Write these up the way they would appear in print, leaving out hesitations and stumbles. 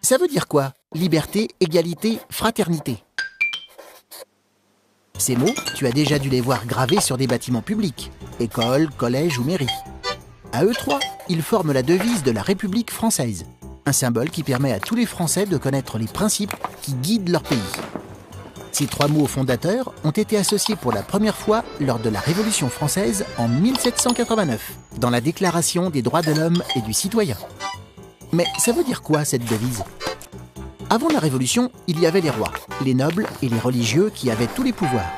Ça veut dire quoi? Liberté, égalité, fraternité. Ces mots, tu as déjà dû les voir gravés sur des bâtiments publics, écoles, collèges ou mairies. À eux trois, ils forment la devise de la République française, un symbole qui permet à tous les Français de connaître les principes qui guident leur pays. Ces trois mots fondateurs ont été associés pour la première fois lors de la Révolution française en 1789, dans la Déclaration des droits de l'homme et du citoyen. Mais ça veut dire quoi cette devise? Avant la Révolution, il y avait les rois, les nobles et les religieux qui avaient tous les pouvoirs.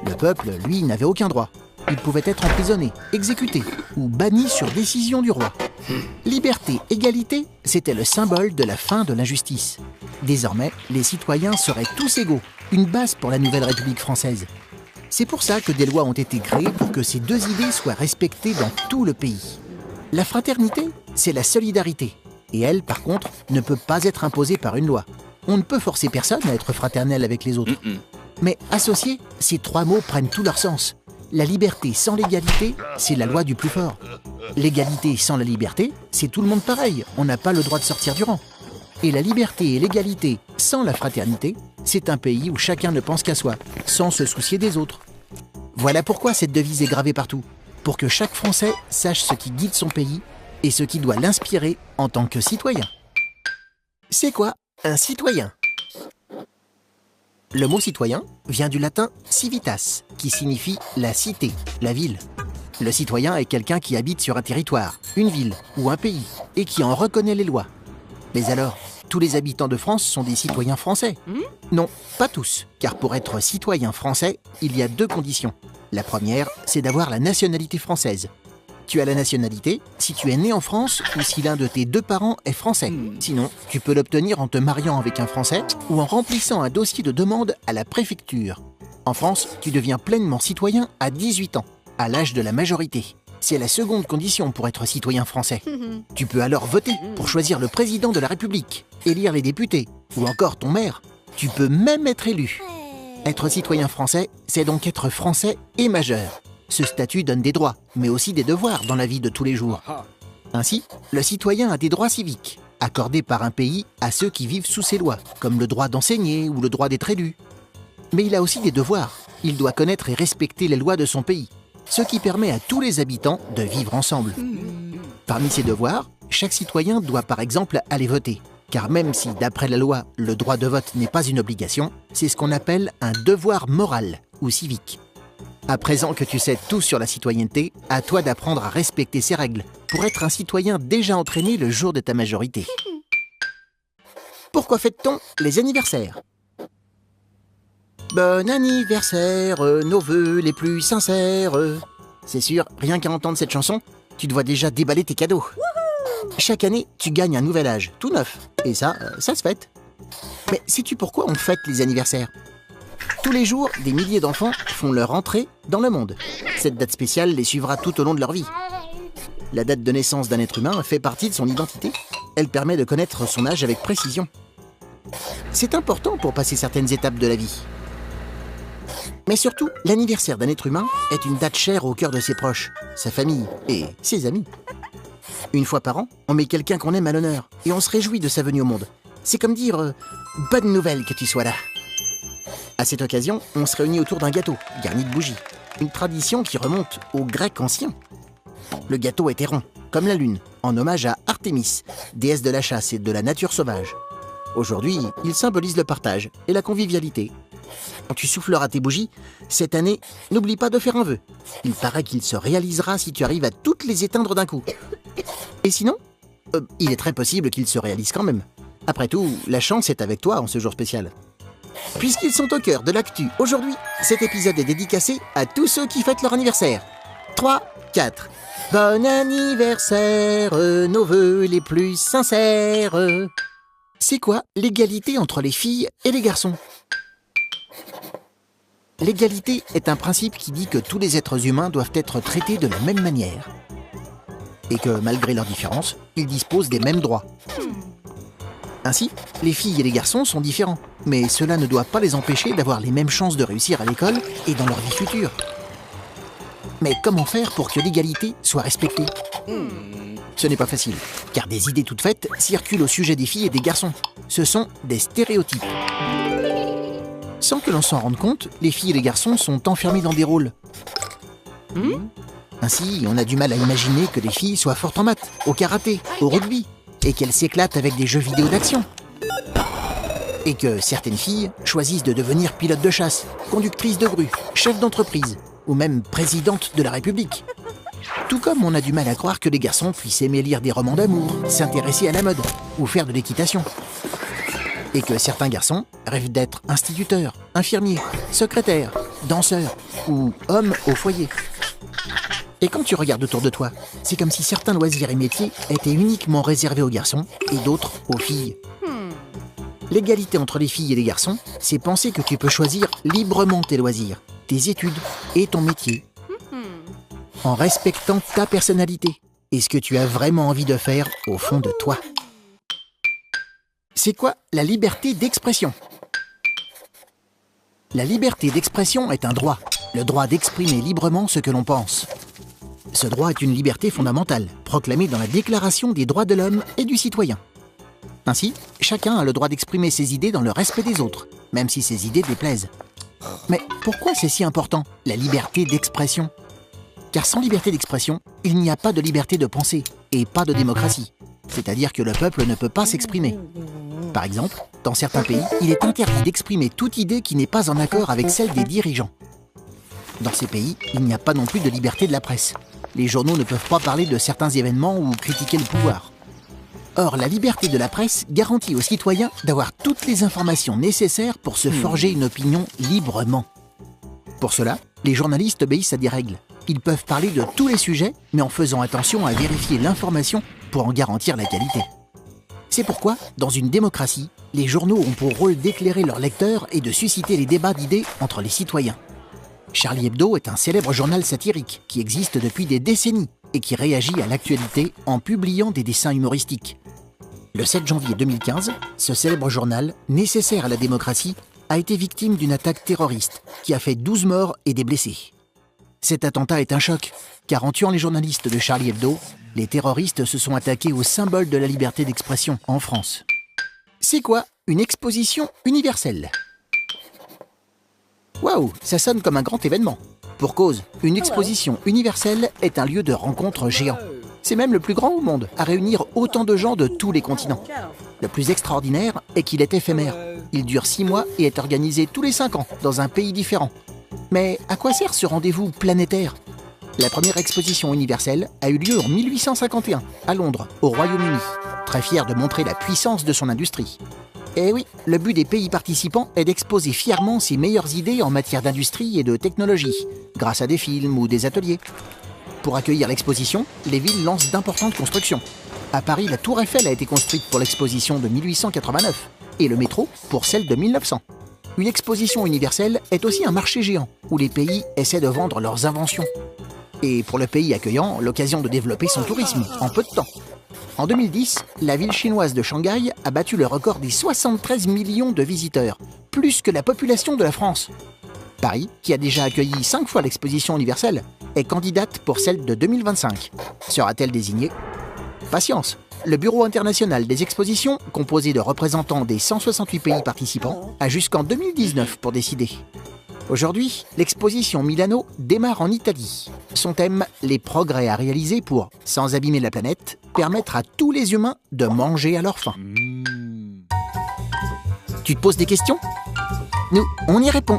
Le peuple, lui, n'avait aucun droit. Il pouvait être emprisonné, exécuté ou banni sur décision du roi. Liberté, égalité, c'était le symbole de la fin de l'injustice. Désormais, les citoyens seraient tous égaux, une base pour la nouvelle République française. C'est pour ça que des lois ont été créées pour que ces deux idées soient respectées dans tout le pays. La fraternité, c'est la solidarité. Et elle, par contre, ne peut pas être imposée par une loi. On ne peut forcer personne à être fraternel avec les autres. Mais associés, ces trois mots prennent tout leur sens. La liberté sans l'égalité, c'est la loi du plus fort. L'égalité sans la liberté, c'est tout le monde pareil, on n'a pas le droit de sortir du rang. Et la liberté et l'égalité sans la fraternité, c'est un pays où chacun ne pense qu'à soi, sans se soucier des autres. Voilà pourquoi cette devise est gravée partout, pour que chaque Français sache ce qui guide son pays et ce qui doit l'inspirer en tant que citoyen. C'est quoi un citoyen? Le mot citoyen vient du latin civitas, qui signifie la cité, la ville. Le citoyen est quelqu'un qui habite sur un territoire, une ville ou un pays, et qui en reconnaît les lois. Mais alors, tous les habitants de France sont des citoyens français? Non, pas tous, car pour être citoyen français, il y a deux conditions. La première, c'est d'avoir la nationalité française. Tu as la nationalité si tu es né en France ou si l'un de tes deux parents est français. Sinon, tu peux l'obtenir en te mariant avec un Français ou en remplissant un dossier de demande à la préfecture. En France, tu deviens pleinement citoyen à 18 ans, à l'âge de la majorité. C'est la seconde condition pour être citoyen français. Tu peux alors voter pour choisir le président de la République, élire les députés ou encore ton maire. Tu peux même être élu. Être citoyen français, c'est donc être français et majeur. Ce statut donne des droits, mais aussi des devoirs dans la vie de tous les jours. Ainsi, le citoyen a des droits civiques, accordés par un pays à ceux qui vivent sous ses lois, comme le droit d'enseigner ou le droit d'être élu. Mais il a aussi des devoirs. Il doit connaître et respecter les lois de son pays, ce qui permet à tous les habitants de vivre ensemble. Parmi ces devoirs, chaque citoyen doit par exemple aller voter. Car même si, d'après la loi, le droit de vote n'est pas une obligation, c'est ce qu'on appelle un devoir moral ou civique. À présent que tu sais tout sur la citoyenneté, à toi d'apprendre à respecter ces règles pour être un citoyen déjà entraîné le jour de ta majorité. Pourquoi fête-t-on les anniversaires? Bon anniversaire, nos vœux les plus sincères. C'est sûr, rien qu'à entendre cette chanson, tu dois déjà déballer tes cadeaux. Chaque année, tu gagnes un nouvel âge, tout neuf. Et ça se fête. Mais sais-tu pourquoi on fête les anniversaires? Tous les jours, des milliers d'enfants font leur entrée dans le monde. Cette date spéciale les suivra tout au long de leur vie. La date de naissance d'un être humain fait partie de son identité. Elle permet de connaître son âge avec précision. C'est important pour passer certaines étapes de la vie. Mais surtout, l'anniversaire d'un être humain est une date chère au cœur de ses proches, sa famille et ses amis. Une fois par an, on met quelqu'un qu'on aime à l'honneur et on se réjouit de sa venue au monde. C'est comme dire « bonne nouvelle que tu sois là ». À cette occasion, on se réunit autour d'un gâteau, garni de bougies. Une tradition qui remonte aux Grecs anciens. Le gâteau était rond, comme la lune, en hommage à Artémis, déesse de la chasse et de la nature sauvage. Aujourd'hui, il symbolise le partage et la convivialité. Quand tu souffleras tes bougies, cette année, n'oublie pas de faire un vœu. Il paraît qu'il se réalisera si tu arrives à toutes les éteindre d'un coup. Et sinon, il est très possible qu'il se réalise quand même. Après tout, la chance est avec toi en ce jour spécial. Puisqu'ils sont au cœur de l'actu aujourd'hui, cet épisode est dédicacé à tous ceux qui fêtent leur anniversaire. 3, 4. Bon anniversaire, nos vœux les plus sincères. C'est quoi l'égalité entre les filles et les garçons? L'égalité est un principe qui dit que tous les êtres humains doivent être traités de la même manière. Et que, malgré leurs différences, ils disposent des mêmes droits. Ainsi, les filles et les garçons sont différents, mais cela ne doit pas les empêcher d'avoir les mêmes chances de réussir à l'école et dans leur vie future. Mais comment faire pour que l'égalité soit respectée? Ce n'est pas facile, car des idées toutes faites circulent au sujet des filles et des garçons. Ce sont des stéréotypes. Sans que l'on s'en rende compte, les filles et les garçons sont enfermés dans des rôles. Ainsi, on a du mal à imaginer que les filles soient fortes en maths, au karaté, au rugby, et qu'elles s'éclatent avec des jeux vidéo d'action. Et que certaines filles choisissent de devenir pilotes de chasse, conductrices de grue, chefs d'entreprise, ou même présidentes de la République. Tout comme on a du mal à croire que les garçons puissent aimer lire des romans d'amour, s'intéresser à la mode, ou faire de l'équitation. Et que certains garçons rêvent d'être instituteurs, infirmiers, secrétaires, danseurs, ou hommes au foyer. Et quand tu regardes autour de toi, c'est comme si certains loisirs et métiers étaient uniquement réservés aux garçons et d'autres aux filles. L'égalité entre les filles et les garçons, c'est penser que tu peux choisir librement tes loisirs, tes études et ton métier, en respectant ta personnalité et ce que tu as vraiment envie de faire au fond de toi. C'est quoi la liberté d'expression? La liberté d'expression est un droit, le droit d'exprimer librement ce que l'on pense. Ce droit est une liberté fondamentale, proclamée dans la Déclaration des droits de l'homme et du citoyen. Ainsi, chacun a le droit d'exprimer ses idées dans le respect des autres, même si ces idées déplaisent. Mais pourquoi c'est si important, la liberté d'expression? Car sans liberté d'expression, il n'y a pas de liberté de penser, et pas de démocratie. C'est-à-dire que le peuple ne peut pas s'exprimer. Par exemple, dans certains pays, il est interdit d'exprimer toute idée qui n'est pas en accord avec celle des dirigeants. Dans ces pays, il n'y a pas non plus de liberté de la presse. Les journaux ne peuvent pas parler de certains événements ou critiquer le pouvoir. Or, la liberté de la presse garantit aux citoyens d'avoir toutes les informations nécessaires pour se forger une opinion librement. Pour cela, les journalistes obéissent à des règles. Ils peuvent parler de tous les sujets, mais en faisant attention à vérifier l'information pour en garantir la qualité. C'est pourquoi, dans une démocratie, les journaux ont pour rôle d'éclairer leurs lecteurs et de susciter les débats d'idées entre les citoyens. Charlie Hebdo est un célèbre journal satirique qui existe depuis des décennies et qui réagit à l'actualité en publiant des dessins humoristiques. Le 7 janvier 2015, ce célèbre journal, nécessaire à la démocratie, a été victime d'une attaque terroriste qui a fait 12 morts et des blessés. Cet attentat est un choc, car en tuant les journalistes de Charlie Hebdo, les terroristes se sont attaqués au symbole de la liberté d'expression en France. C'est quoi une exposition universelle? Waouh, ça sonne comme un grand événement. Pour cause, une exposition universelle est un lieu de rencontre géant. C'est même le plus grand au monde, à réunir autant de gens de tous les continents. Le plus extraordinaire est qu'il est éphémère. Il dure 6 mois et est organisé tous les 5 ans, dans un pays différent. Mais à quoi sert ce rendez-vous planétaire? La première exposition universelle a eu lieu en 1851, à Londres, au Royaume-Uni, très fier de montrer la puissance de son industrie. Et oui, le but des pays participants est d'exposer fièrement ses meilleures idées en matière d'industrie et de technologie, grâce à des films ou des ateliers. Pour accueillir l'exposition, les villes lancent d'importantes constructions. À Paris, la Tour Eiffel a été construite pour l'exposition de 1889, et le métro pour celle de 1900. Une exposition universelle est aussi un marché géant, où les pays essaient de vendre leurs inventions. Et pour le pays accueillant, l'occasion de développer son tourisme en peu de temps. En 2010, la ville chinoise de Shanghai a battu le record des 73 millions de visiteurs, plus que la population de la France. Paris, qui a déjà accueilli 5 fois l'exposition universelle, est candidate pour celle de 2025. Sera-t-elle désignée? Patience! Le Bureau international des expositions, composé de représentants des 168 pays participants, a jusqu'en 2019 pour décider. Aujourd'hui, l'exposition Milano démarre en Italie. Son thème, les progrès à réaliser pour, sans abîmer la planète, permettre à tous les humains de manger à leur faim. Tu te poses des questions? Nous, on y répond.